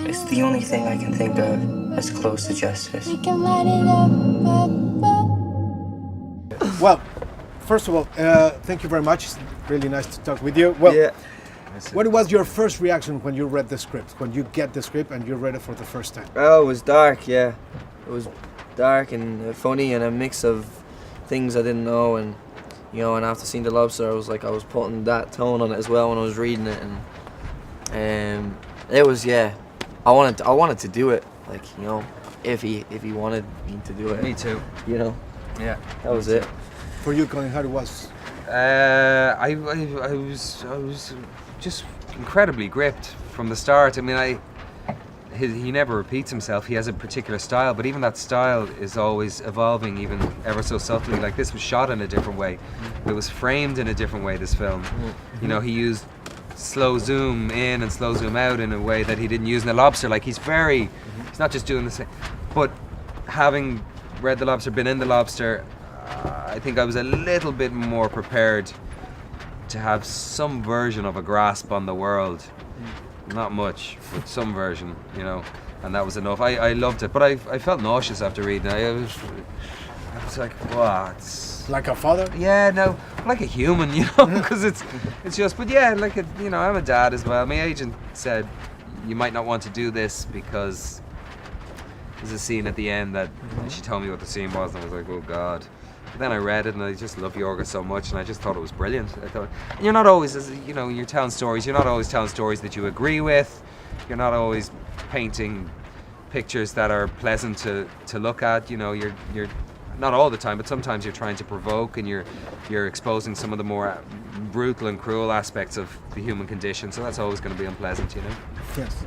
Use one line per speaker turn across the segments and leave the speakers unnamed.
It's the only thing I can think of as close to justice.
We can light it up,
Well, first of all, thank you very much. It's really nice to talk with you. Well,
Yeah.
what was your first reaction when you read the script? When you get the script and you read it for the first time?
Oh, it was dark, yeah. It was dark and funny and a mix of things I didn't know, and you know, and after seeing The Lobster, I was putting that tone on it as well when I was reading it, and it was, yeah. I wanted to do it, like, you know, if he wanted me to do it.
Me too.
You know,
Yeah.
that was it.
For you, Colin, how it was?
I was just incredibly gripped from the start. I mean, he never repeats himself. He has a particular style, but even that style is always evolving, even ever so subtly. Like, this was shot in a different way. It was framed in a different way, this film. You know, he used slow zoom in and slow zoom out in a way that he didn't use in The Lobster. Like, he's not just doing the same. But having read The Lobster, been in The Lobster, I think I was a little bit more prepared to have some version of a grasp on the world. Not much, but some version, you know, and that was enough. I loved it, but I felt nauseous after reading it. I was like, what?
Like a father?
Yeah, no, like a human, you know, because it's just, but yeah, like you know, I'm a dad as well. My agent said you might not want to do this because there's a scene at the end that, and she told me what the scene was, and I was like, oh God. But then I read it and I just love Yorga so much, and I just thought it was brilliant. I thought, and you're not always, as you know, you're telling stories. You're not always telling stories that you agree with. You're not always painting pictures that are pleasant to look at. You know, you're not all the time, but sometimes you're trying to provoke, and you're exposing some of the more brutal and cruel aspects of the human condition. So that's always going to be unpleasant, you know.
Yes.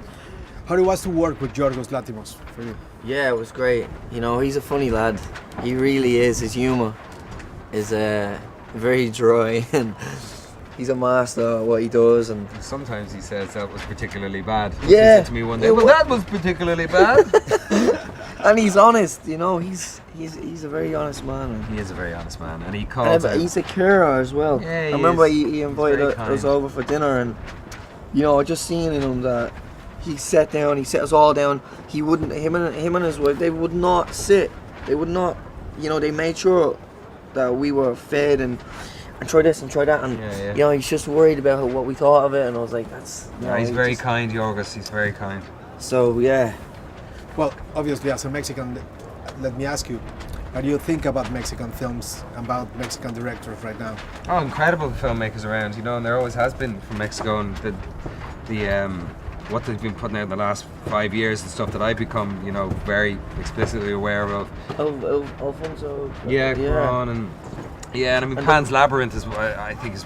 How it was to work with Yorgos Lanthimos for you?
Yeah, it was great. You know, he's a funny lad. He really is. His humour is very dry, and he's a master at what he does. And
Sometimes he says that was particularly bad.
Yeah.
He said to me one day, well, that was particularly bad.
and he's honest. You know, he's a very honest man. And
He is a very honest man, and he calls out.
he's a carer as well.
Yeah,
I remember
is.
he invited
very
us
kind.
over for dinner, and you know, just seeing in him that he sat down, he sat us all down. He wouldn't, him and his wife, they would not sit. They would not, you know, they made sure that we were fed and try this and try that, and
Yeah.
you know, he's just worried about what we thought of it, and I was like, that's. You know,
Yeah, he's
he
very
just-
kind, Yorgos. He's very kind.
So yeah.
Well, obviously, as a Mexican, let me ask you, how do you think about Mexican films, about Mexican directors right now?
Oh, incredible filmmakers around, you know, and there always has been from Mexico, and the what they've been putting out in the last 5 years and stuff that I've become, you know, very explicitly aware of.
Alfonso.
Yeah, Cuarón, and I mean, Pan's Labyrinth is, I think, is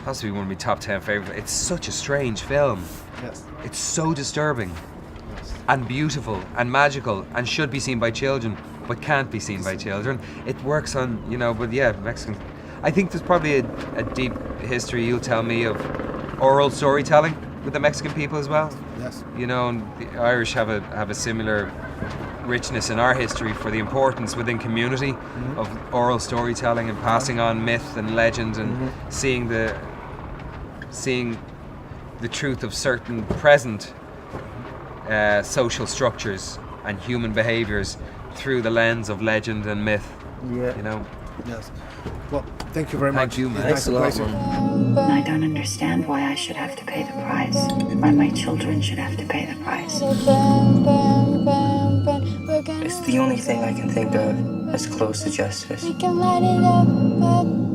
possibly one of my top 10 favorites. It's such a strange film.
Yes.
It's so disturbing and beautiful and magical and should be seen by children, but can't be seen by children. It works on, you know, but yeah, Mexican. I think there's probably a deep history, you'll tell me, of oral storytelling with the Mexican people as well.
Yes.
You know, and the Irish have a similar richness in our history for the importance within community of oral storytelling and passing on myth and legend and seeing the truth of certain present social structures and human behaviours through the lens of legend and myth.
Yeah.
You know.
Yes. Well, thank you very
Thank
much.
you, man.
Thanks a lot,
Nice to
man.
I don't understand why I should have to pay the price, why my children should have to pay the price.
It's the only thing I can think of as close to justice.
we can light it up.